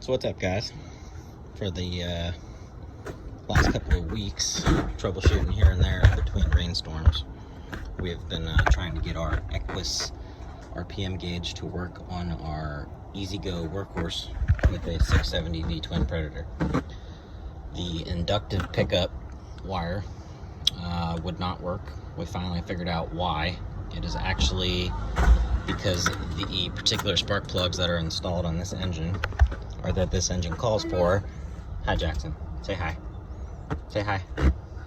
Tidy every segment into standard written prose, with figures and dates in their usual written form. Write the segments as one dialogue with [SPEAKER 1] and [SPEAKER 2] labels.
[SPEAKER 1] So what's up, guys? For the last couple of weeks, troubleshooting here and there between rainstorms, we have been trying to get our Equus RPM gauge to work on our EzGO workhorse with a 670 V twin Predator. The inductive pickup wire would not work. We finally figured out why. It is actually because the particular spark plugs that are installed on this engine, or that this engine calls for. Hi, Jackson. Say hi. Say hi.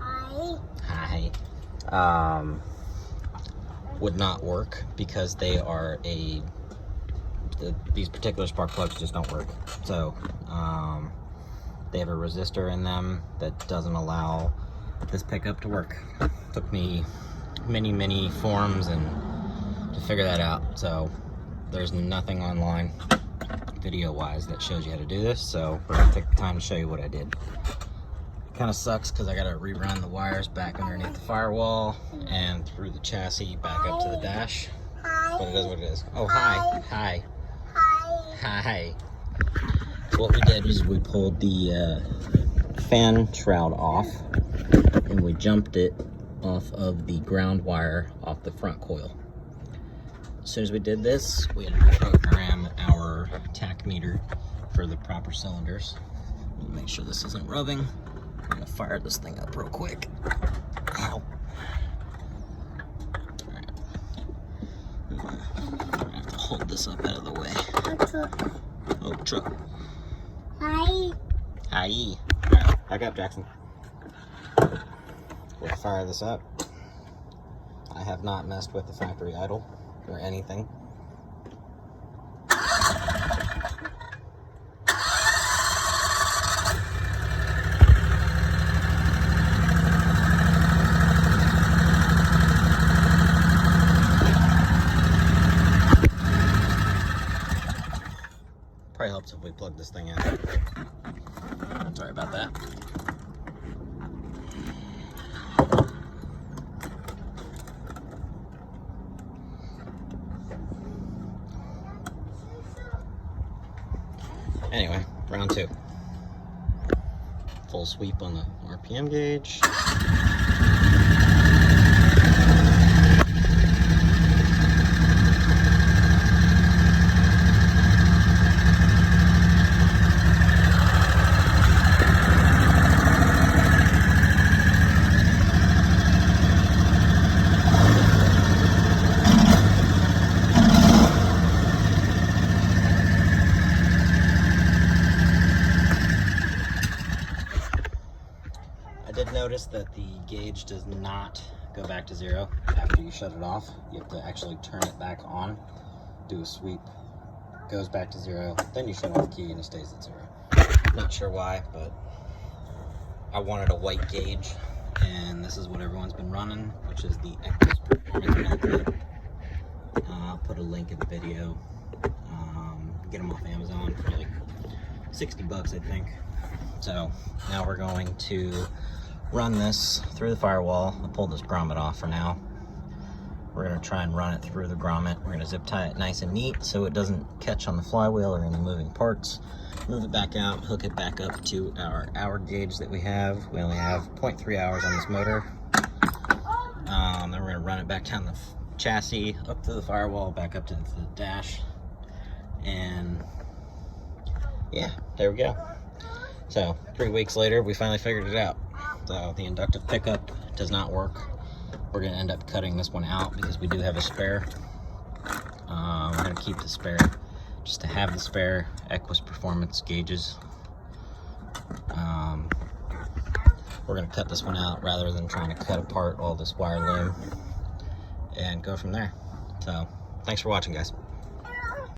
[SPEAKER 1] Hi. Hi. Would not work because they are these particular spark plugs just don't work. So they have a resistor in them that doesn't allow this pickup to work. Took me many forums and to figure that out. So there's nothing online video wise that shows you how to do this, so we're gonna take the time to show you what I did. Kind of sucks because I gotta rerun the wires back underneath the firewall and through the chassis back up to the dash, but it is what it is. Oh, hi. So what we did was we pulled the fan shroud off and we jumped it off of the ground wire off the front coil. As soon as we did this, we had to program our tachometer for the proper cylinders. Make sure this isn't rubbing. I'm gonna fire this thing up real quick. Ow. Alright. I'm gonna have to hold this up out of the way. Oh, truck. Hi. Hi. Alright, back up, Jackson. We'll fire this up. I have not messed with the factory idle or anything. Probably helps if we plug this thing in. Sorry about that. Anyway, round two. Full sweep on the RPM gauge. I did notice that the gauge does not go back to zero after you shut it off. You have to actually turn it back on, do a sweep, goes back to zero, then you shut off the key and it stays at zero. Not sure why, but I wanted a white gauge, and this is what everyone's been running, which is the Equus Performance method. I'll put a link in the video. Get them off Amazon for like 60 bucks, I think. So now we're going to run this through the firewall. I'll pull this grommet off for now. We're going to try and run it through the grommet. We're going to zip tie it nice and neat so it doesn't catch on the flywheel or any moving parts. Move it back out, hook it back up to our hour gauge that we have. We only have 0.3 hours on this motor. Then we're going to run it back down the chassis, up to the firewall, back up to the dash. And yeah, there we go. So 3 weeks later, we finally figured it out. So the inductive pickup does not work. We're gonna end up cutting this one out because we do have a spare. We're gonna keep the spare just to have the spare Equus Performance gauges. We're gonna cut this one out rather than trying to cut apart all this wire loom and go from there. So thanks for watching, guys.